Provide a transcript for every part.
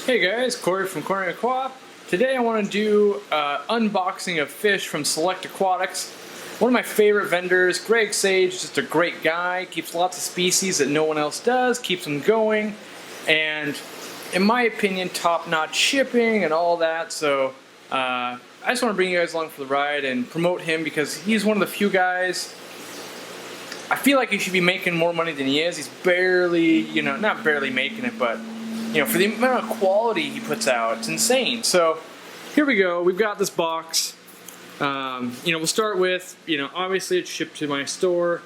Hey guys, Corey from Aquarium. Today I want to do unboxing of fish from Select Aquatics. One of my favorite vendors, Greg Sage, just a great guy, keeps lots of species that no one else does, keeps them going, and in my opinion, top-notch shipping and all that. So I just want to bring you guys along for the ride and promote him because he's one of the few guys. I feel like he should be making more money than he is. He's barely, not barely making it, but for the amount of quality he puts out, it's insane. So here we go. We've got this box. We'll start with, obviously it's shipped to my store.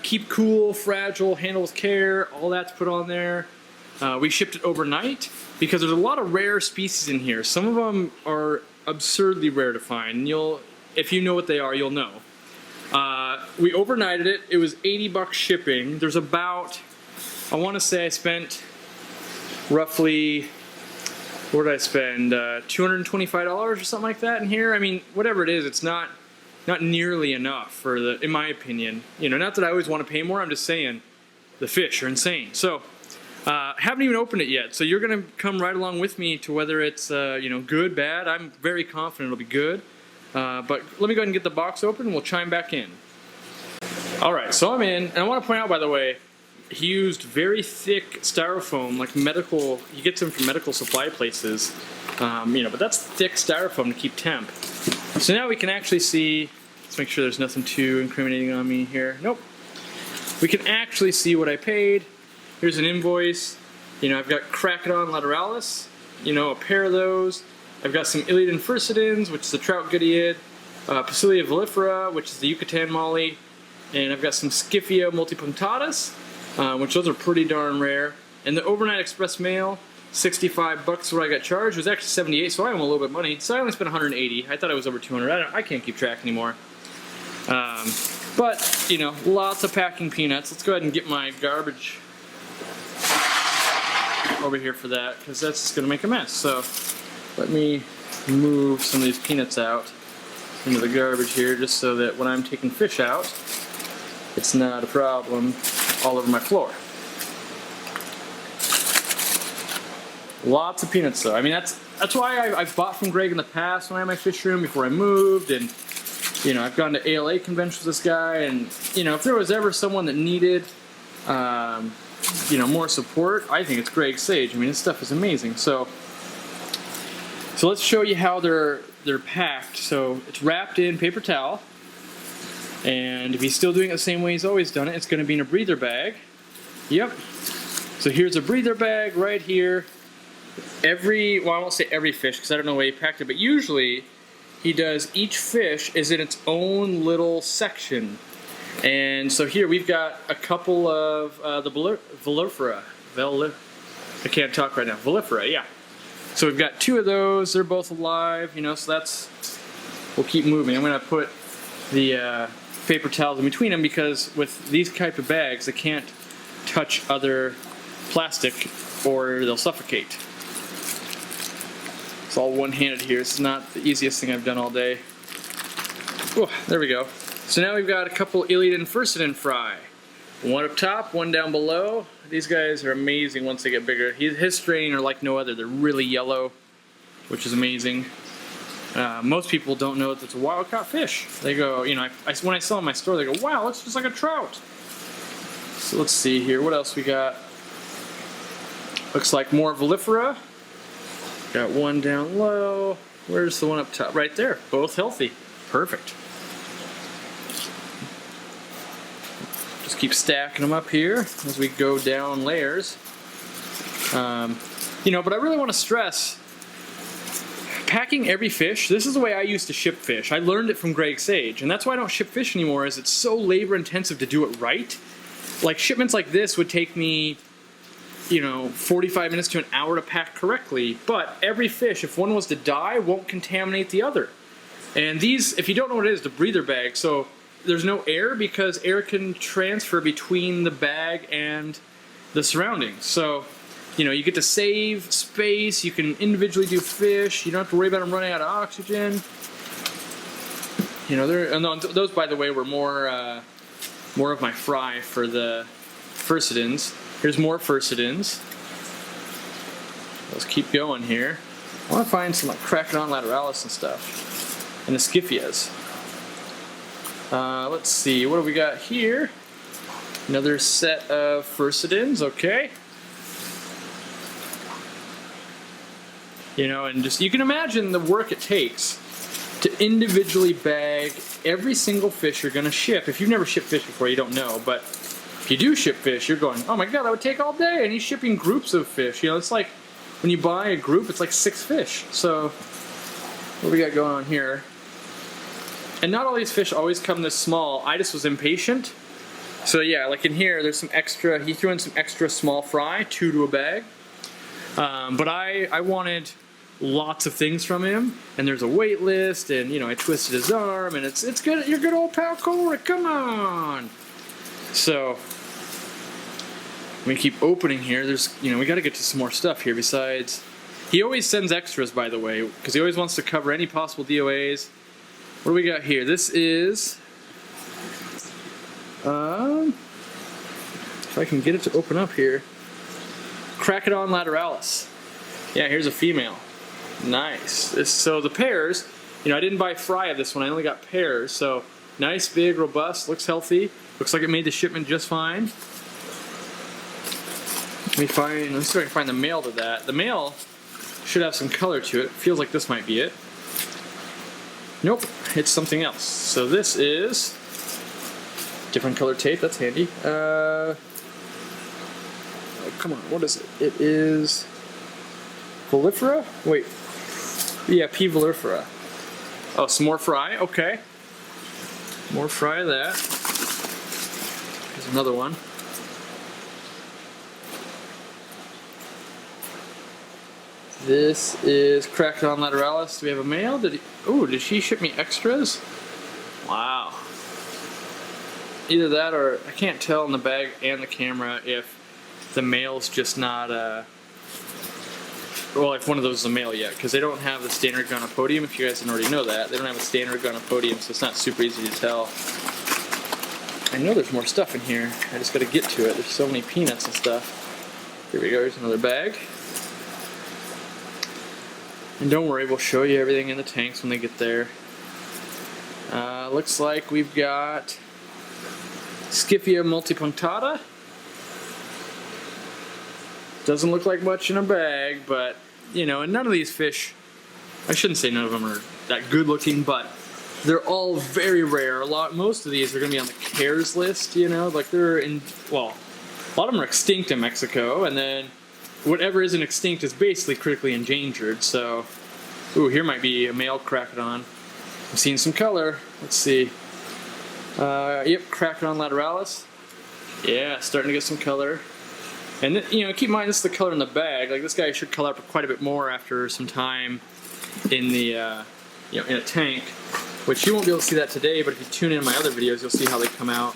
Keep cool, fragile, handle with care, all that's put on there. We shipped it overnight because there's a lot of rare species in here. Some of them are absurdly rare to find. And if you know what they are, you'll know. We overnighted it. It was $80 shipping. There's about, I want to say I spent roughly, what did I spend, $225 or something like that in here. I mean, whatever it is, it's not nearly enough for in my opinion. Not that I always want to pay more, I'm just saying the fish are insane. So, haven't even opened it yet, so you're going to come right along with me to whether it's, good, bad. I'm very confident it'll be good. But let me go ahead and get the box open and we'll chime back in. Alright, so I'm in, and I want to point out, by the way, he used very thick styrofoam, like medical, he gets them from medical supply places, but that's thick styrofoam to keep temp. So now we can actually see, let's make sure there's nothing too incriminating on me here. Nope. We can actually see what I paid. Here's an invoice. I've got Cracodon lateralis, a pair of those. I've got some Iliad furcidens, which is the trout goodiad, Pasilia volifera, which is the Yucatan molly, and I've got some Scyphia multipunctatus, which those are pretty darn rare. And the overnight express mail, $65 what I got charged. It was actually 78, so I owe him a little bit of money. So I only spent 180. I thought it was over 200. I can't keep track anymore. But lots of packing peanuts. Let's go ahead and get my garbage over here for that, because that's just going to make a mess. So let me move some of these peanuts out into the garbage here, just so that when I'm taking fish out, it's not a problem all over my floor. Lots of peanuts though. I mean, that's why I've bought from Greg in the past when I had my fish room before I moved, and I've gone to ALA conventions with this guy, and if there was ever someone that needed more support, I think it's Greg Sage. I mean, this stuff is amazing. So let's show you how they're packed. So it's wrapped in paper towel. And if he's still doing it the same way he's always done it, it's going to be in a breather bag. Yep. So here's a breather bag right here. I won't say every fish because I don't know where he packed it, but usually he does each fish is in its own little section. And so here we've got a couple of the volifera. I can't talk right now. Volifera, yeah. So we've got two of those. They're both alive, so we'll keep moving. I'm going to put the paper towels in between them because with these type of bags, they can't touch other plastic or they'll suffocate. It's all one-handed here. This is not the easiest thing I've done all day. Oh, there we go. So now we've got a couple Iliad furciden fry. One up top, one down below. These guys are amazing once they get bigger. His strain are like no other. They're really yellow, which is amazing. Most people don't know that it's a wild-caught fish. They go, when I sell them in my store, they go, wow, it's just like a trout. So let's see here. What else we got? Looks like more volifera. Got one down low. Where's the one up top? Right there. Both healthy. Perfect. Just keep stacking them up here as we go down layers. But I really want to stress, packing every fish, this is the way I used to ship fish. I learned it from Greg Sage, and that's why I don't ship fish anymore, is it's so labor intensive to do it right. Like shipments like this would take me, 45 minutes to an hour to pack correctly, but every fish, if one was to die, won't contaminate the other. And these, if you don't know what it is, the breather bag, so there's no air because air can transfer between the bag and the surroundings. So you get to save space, you can individually do fish, you don't have to worry about them running out of oxygen. Those, by the way, were more of my fry for the furcidens. Here's more furcidens. Let's keep going here. I want to find some like Cracodon lateralis and stuff, and the Scyphias. Let's see, what do we got here? Another set of Furcidins, okay. You know, and just you can imagine the work it takes to individually bag every single fish you're going to ship. If you've never shipped fish before, you don't know, but if you do ship fish, you're going, oh my god, that would take all day, and he's shipping groups of fish. You know, it's like when you buy a group, it's like 6 fish. So, what do we got going on here? And not all these fish always come this small. I just was impatient. So yeah, like in here, there's some extra, he threw in some extra small fry, 2 to a bag. But I wanted lots of things from him, and there's a wait list, and you know, I twisted his arm, and it's good, your good old pal Cora, come on! So, we keep opening here, there's, you know, we gotta get to some more stuff here besides, he always sends extras, by the way, because he always wants to cover any possible DOAs. What do we got here? This is, if I can get it to open up here, Cracodon lateralis. Yeah, here's a female. Nice. So the pairs, you know, I didn't buy fry of this one, I only got pairs, so nice, big, robust, looks healthy, looks like it made the shipment just fine. Let's see if I can find the male to that. The male should have some color to it. Feels like this might be it. Nope, it's something else. So this is different color tape, that's handy. Oh, come on, what is it? It is Volifera? Wait. Yeah, P. Volifera. Oh, some more fry, okay. More fry of that. Here's another one. This is Cracodon lateralis. Do we have a male? Did she ship me extras? Wow. Either that or I can't tell in the bag and the camera if the male's just not well, if one of those is a male yet, because they don't have the standard gonopodium. If you guys didn't already know that, they don't have a standard gonopodium, so it's not super easy to tell. I know there's more stuff in here. I just got to get to it. There's so many peanuts and stuff. Here we go. Here's another bag. And don't worry, we'll show you everything in the tanks when they get there. Looks like we've got Scyphia multipunctata. Doesn't look like much in a bag, but, you know, and none of these fish, I shouldn't say none of them are that good looking, but they're all very rare. Most of these are going to be on the CARES list, you know, like they're in, well, a lot of them are extinct in Mexico, and then whatever isn't extinct is basically critically endangered, so, ooh, here might be a male Cracodon. I'm seeing some color. Let's see. Yep, Cracodon lateralis. Yeah, starting to get some color. And then, you know, keep in mind this is the color in the bag. Like this guy should color up quite a bit more after some time in the, you know, in a tank, which you won't be able to see that today. But if you tune in my other videos, you'll see how they come out.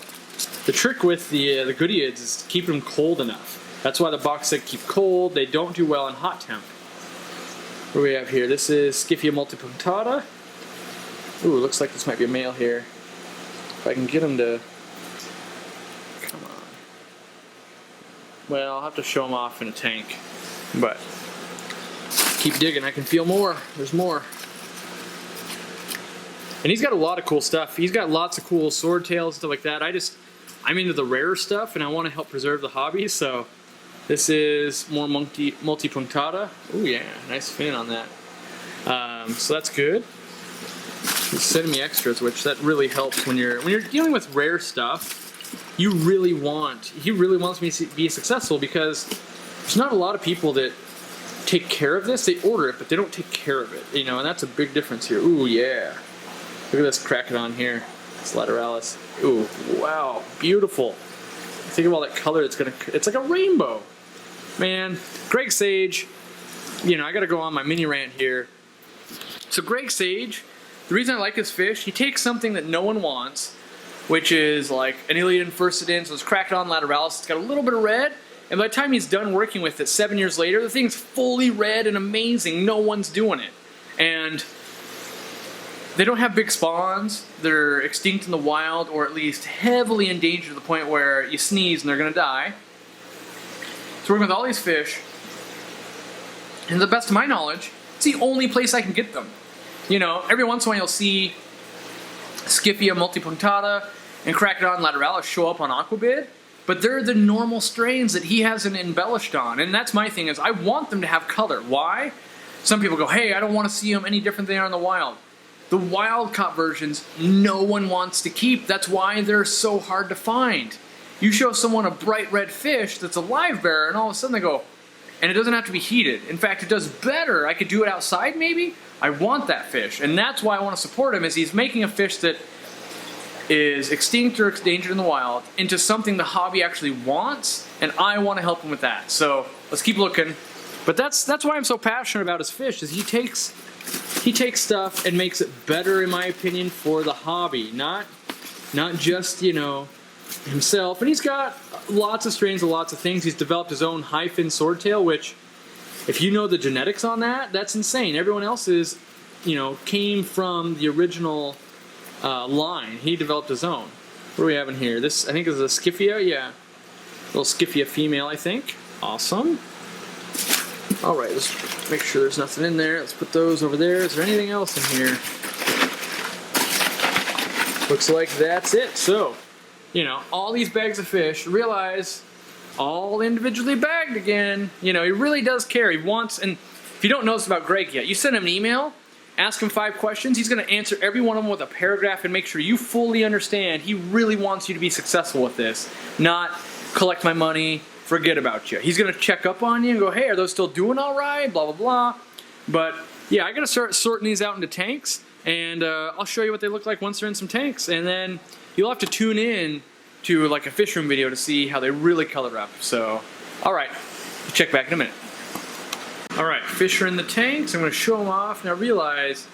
The trick with the Goodeids is to keep them cold enough. That's why the box said keep cold. They don't do well in hot temp. What do we have here? This is Scyphia multipunctata. Ooh, looks like this might be a male here. If I can get him to... Come on. Well, I'll have to show him off in a tank. But keep digging. I can feel more. There's more. And he's got a lot of cool stuff. He's got lots of cool sword tails and stuff like that. I'm into the rare stuff, and I want to help preserve the hobby, so this is more multipunctata. Oh yeah, nice fin on that. So that's good. He's sending me extras, which that really helps when you're dealing with rare stuff. He really wants me to be successful, because there's not a lot of people that take care of this. They order it, but they don't take care of it, you know, and that's a big difference here. Ooh yeah, look at this Cracodon here. It's lateralis. Ooh, wow, beautiful. Think of all that color. It's like a rainbow. Man, Greg Sage, you know, I gotta go on my mini rant here. So Greg Sage, the reason I like his fish, he takes something that no one wants, which is like an Iliad Furcidin, so it's Cracodon lateralis. It's got a little bit of red, and by the time he's done working with it 7 years later, the thing's fully red and amazing. No one's doing it. And they don't have big spawns. They're extinct in the wild, or at least heavily endangered to the point where you sneeze and they're gonna die. So working with all these fish, And to the best of my knowledge, it's the only place I can get them. You know, every once in a while you'll see Scyphia multipunctata and Cracodon lateralis show up on Aquabid, but they're the normal strains that he hasn't embellished on. And that's my thing, is I want them to have color. Why? Some people go, hey, I don't want to see them any different than they are in the wild. The wild caught versions, no one wants to keep. That's why they're so hard to find. You show someone a bright red fish that's a live bearer, and all of a sudden they go, and it doesn't have to be heated. In fact, it does better. I could do it outside maybe. I want that fish, and that's why I want to support him, is he's making a fish that is extinct or endangered in the wild into something the hobby actually wants, and I want to help him with that. So let's keep looking. But that's why I'm so passionate about his fish, is he takes stuff and makes it better, in my opinion, for the hobby, not just, you know, himself. And he's got lots of strains of lots of things. He's developed his own high-fin swordtail, which, if you know the genetics on that, that's insane. Everyone else's, you know, came from the original line. He developed his own. What do we have in here? This, I think, is a Scyphia. Yeah, little Scyphia female, I think. Awesome. All right, let's make sure there's nothing in there. Let's put those over there. Is there anything else in here? Looks like that's it. So, you know, all these bags of fish, realize, all individually bagged again. You know, he really does care. He wants, and if you don't know this about Greg yet, you send him an email, ask him 5 questions, he's going to answer every one of them with a paragraph and make sure you fully understand he really wants you to be successful with this, not collect my money, forget about you. He's going to check up on you and go, hey, are those still doing all right, blah, blah, blah. But yeah, I got to start sorting these out into tanks, and I'll show you what they look like once they're in some tanks, and then you'll have to tune in to like a fish room video to see how they really color up. So, all right, check back in a minute. All right, fish are in the tanks. I'm going to show them off. Now realize,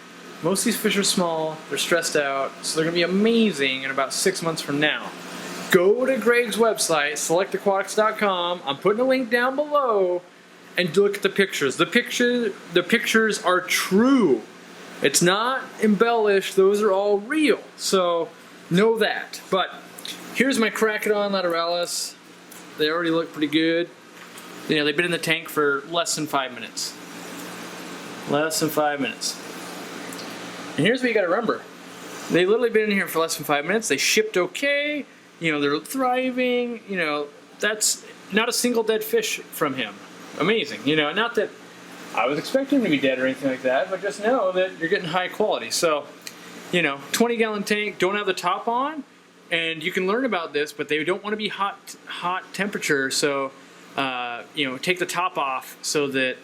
most of these fish are small, they're stressed out, so they're going to be amazing in about 6 months from now. Go to Greg's website, selectaquatics.com. I'm putting a link down below, and look at the pictures. The pictures are true. It's not embellished. Those are all real. So know that. But here's my Cracodon lateralis. They already look pretty good. You know, they've been in the tank for less than 5 minutes. Less than 5 minutes. And here's what you got to remember. They've literally been in here for less than 5 minutes. They shipped okay. You know, they're thriving. You know, that's not a single dead fish from him. Amazing. You know, not that I was expecting him to be dead or anything like that, but just know that you're getting high quality. So, you know, 20-gallon tank, don't have the top on, and you can learn about this, but they don't want to be hot temperature. So, you know, take the top off so that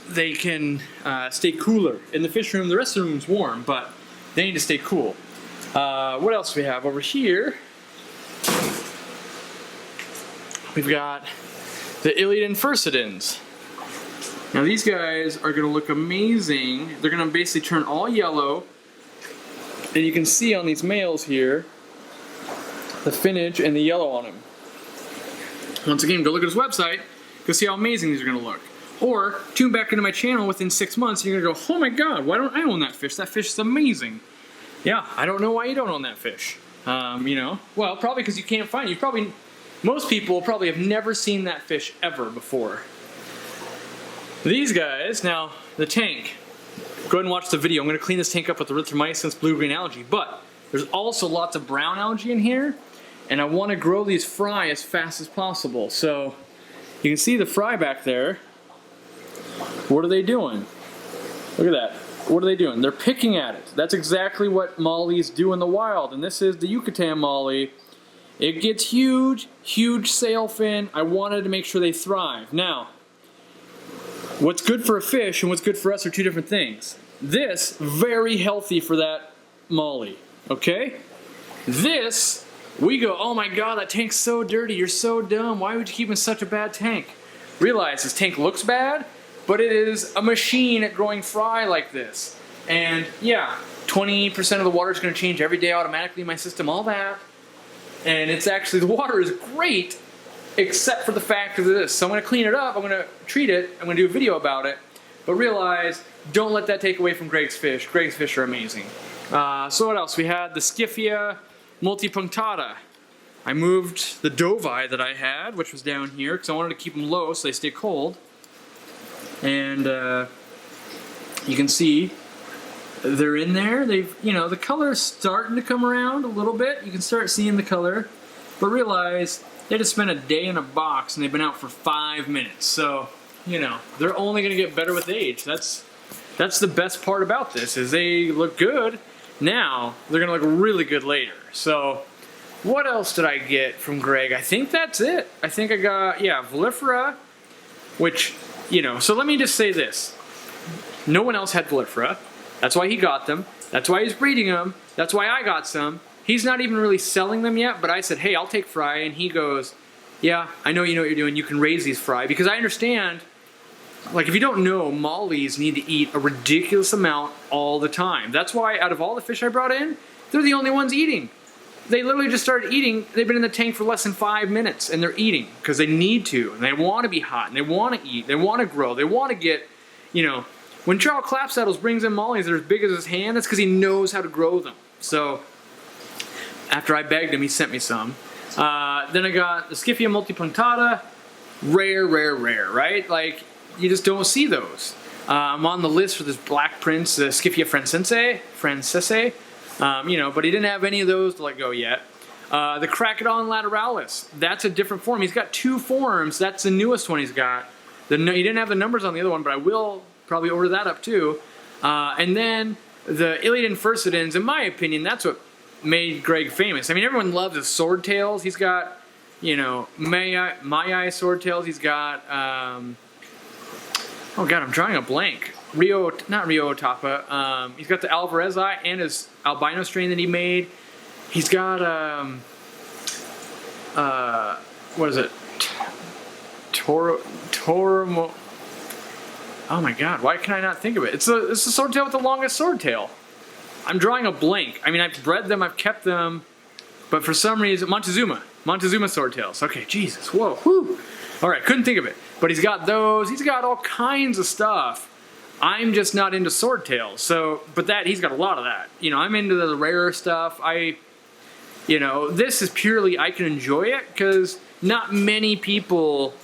they can stay cooler. In the fish room, the rest of the room's warm, but they need to stay cool. What else do we have over here? We've got the Iliad Furcidans. Now these guys are going to look amazing. They're going to basically turn all yellow. And you can see on these males here, the finnage and the yellow on them. Once again, go look at his website. Go see how amazing these are going to look. Or tune back into my channel within 6 months. And you're going to go, oh my God, why don't I own that fish? That fish is amazing. Yeah, I don't know why you don't own that fish. You know, well, probably because you can't find it. Most people probably have never seen that fish ever before. These guys, now the tank, go ahead and watch the video. I'm going to clean this tank up with erythromycin, blue-green algae, but there's also lots of brown algae in here, and I want to grow these fry as fast as possible. So you can see the fry back there. What are they doing? Look at that. What are they doing? They're picking at it. That's exactly what mollies do in the wild, and this is the Yucatan molly. It gets huge, huge sail fin. I wanted to make sure they thrive. Now, what's good for a fish and what's good for us are two different things. This, very healthy for that molly, okay? This, we go, oh my God, that tank's so dirty, you're so dumb, why would you keep in such a bad tank? Realize this tank looks bad, but it is a machine at growing fry like this. And yeah, 20% of the water is going to change every day automatically in my system, all that. And it's actually, the water is great, except for the fact of this. So I'm going to clean it up, I'm going to treat it, I'm going to do a video about it. But realize, don't let that take away from Greg's fish. Greg's fish are amazing. So what else? We had the Scyphia multipunctata. I moved the Dovi that I had, which was down here, because I wanted to keep them low so they stay cold. and you can see they're in there. They've, you know, the color's starting to come around a little bit. You can start seeing the color, but realize they just spent a day in a box and they've been out for 5 minutes. So, you know, they're only gonna get better with age. That's the best part about this, is they look good now. They're gonna look really good later. So, what else did I get from Greg? I think that's it. I think I got, yeah, Volifera, which, you know, so let me just say this. No one else had Volifera. That's why he got them. That's why he's breeding them. That's why I got some. He's not even really selling them yet, but I said, hey, I'll take Fry. And he goes, yeah, I know you know what you're doing. You can raise these Fry. Because I understand, like, if you don't know, mollies need to eat a ridiculous amount all the time. That's why out of all the fish I brought in, they're the only ones eating. They literally just started eating. They've been in the tank for less than 5 minutes, and they're eating because they need to, and they want to be hot, and they want to eat, they want to grow, they want to get, you know, when Charles Clapsaddles brings in mollies that are as big as his hand, that's because he knows how to grow them. So after I begged him, he sent me some. Then I got the Scyphia multipunctata, rare, right? Like, you just don't see those. I'm on the list for this Black Prince, the Scyphia francese, you know, but he didn't have any of those to let go yet. The Cracodon lateralis, that's a different form. He's got 2 forms. That's the newest one he's got. He didn't have the numbers on the other one, but I will probably order that up too. And then the Iliad Furcidans, in my opinion, that's what made Greg famous. I mean, everyone loves his swordtails. He's got, you know, Maya swordtails. He's got, oh God, I'm drawing a blank. Not Rio Otapa. He's got the Alvarezi and his albino strain that he made. He's got, what is it? Toro. Oh my God, why can I not think of it? It's the swordtail with the longest swordtail. I'm drawing a blank. I mean, I've bred them, I've kept them, but for some reason, Montezuma swordtails. Okay, Jesus, whoa, whew. All right, couldn't think of it. But he's got those, he's got all kinds of stuff. I'm just not into swordtails, so, but he's got a lot of that. You know, I'm into the rarer stuff. You know, this is purely, I can enjoy it, because not many people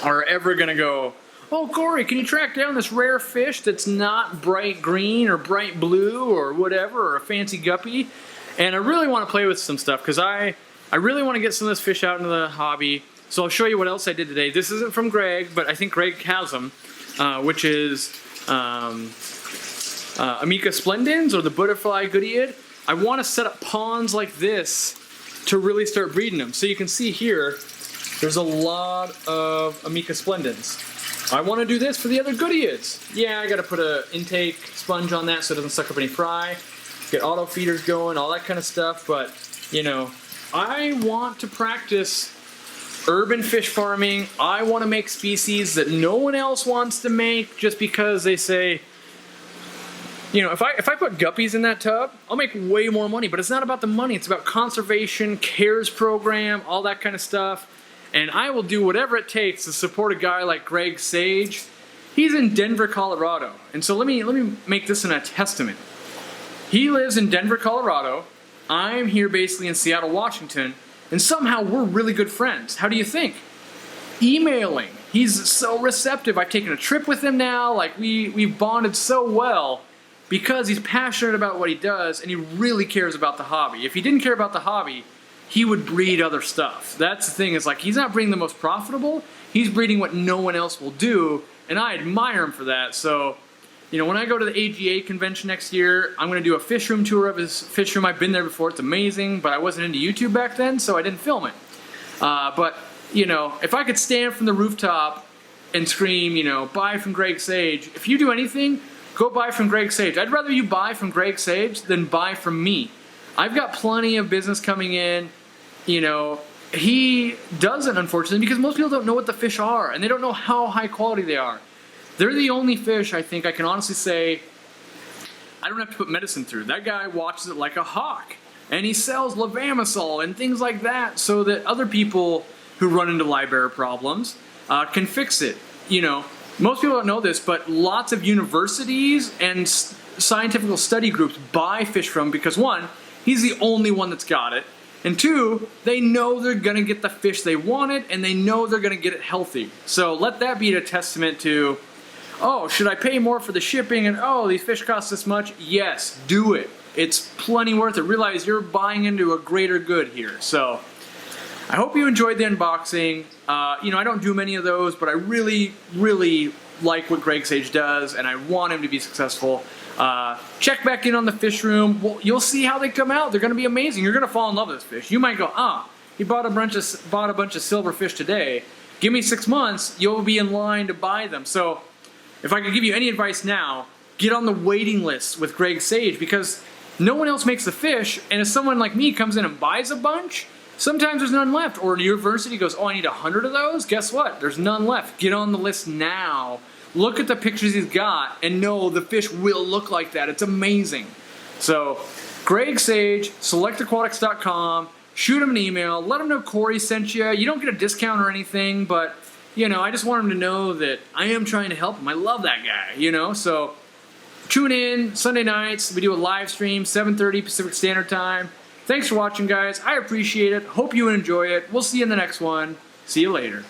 are ever gonna go, oh, Corey, can you track down this rare fish that's not bright green or bright blue or whatever, or a fancy guppy? And I really want to play with some stuff, because I really want to get some of this fish out into the hobby. So I'll show you what else I did today. This isn't from Greg, but I think Greg has them, which is Amica splendens, or the butterfly goodyead. I want to set up ponds like this to really start breeding them. So you can see here, there's a lot of Amica splendens. I want to do this for the other goodyeads. Yeah, I got to put an intake sponge on that so it doesn't suck up any fry. Get auto feeders going, all that kind of stuff. But, you know, I want to practice urban fish farming. I want to make species that no one else wants to make, just because they say, you know, if I put guppies in that tub, I'll make way more money. But it's not about the money. It's about conservation, CARES program, all that kind of stuff. And I will do whatever it takes to support a guy like Greg Sage. He's in Denver, Colorado. And so let me make this in a testament. He lives in Denver, Colorado. I'm here basically in Seattle, Washington. And somehow we're really good friends. How do you think? Emailing. He's so receptive. I've taken a trip with him now. Like, we've bonded so well because he's passionate about what he does, and he really cares about the hobby. If he didn't care about the hobby, he would breed other stuff. That's the thing, is like, he's not breeding the most profitable, he's breeding what no one else will do, and I admire him for that. So, you know, when I go to the AGA convention next year, I'm going to do a fish room tour of his fish room. I've been there before, it's amazing, but I wasn't into YouTube back then, so I didn't film it. But, you know, if I could stand from the rooftop and scream, you know, buy from Greg Sage, if you do anything, go buy from Greg Sage. I'd rather you buy from Greg Sage than buy from me. I've got plenty of business coming in. You know, he doesn't, unfortunately, because most people don't know what the fish are, and they don't know how high quality they are. They're the only fish, I think, I can honestly say, I don't have to put medicine through. That guy watches it like a hawk, and he sells levamisole and things like that so that other people who run into live-bearer problems can fix it. You know, most people don't know this, but lots of universities and scientific study groups buy fish from, because one, he's the only one that's got it, and two, they know they're going to get the fish they wanted, and they know they're going to get it healthy. So let that be a testament to, oh, should I pay more for the shipping? And oh, these fish cost this much. Yes, do it. It's plenty worth it. Realize you're buying into a greater good here. So I hope you enjoyed the unboxing. You know, I don't do many of those, but I really, really like what Greg Sage does, and I want him to be successful. Check back in on the fish room. Well, you'll see how they come out. They're going to be amazing. You're going to fall in love with this fish. You might go, he bought a bunch of silver fish today. Give me 6 months, you'll be in line to buy them. So if I could give you any advice now, get on the waiting list with Greg Sage, because no one else makes the fish, and if someone like me comes in and buys a bunch, sometimes there's none left. Or a university goes, oh, I need 100 of those? Guess what? There's none left. Get on the list now. Look at the pictures he's got and know the fish will look like that. It's amazing. So, Greg Sage, selectaquatics.com. Shoot him an email. Let him know Corey sent you. You don't get a discount or anything, but, you know, I just want him to know that I am trying to help him. I love that guy, you know? So, tune in Sunday nights. We do a live stream, 7:30 Pacific Standard Time. Thanks for watching, guys. I appreciate it. Hope you enjoy it. We'll see you in the next one. See you later.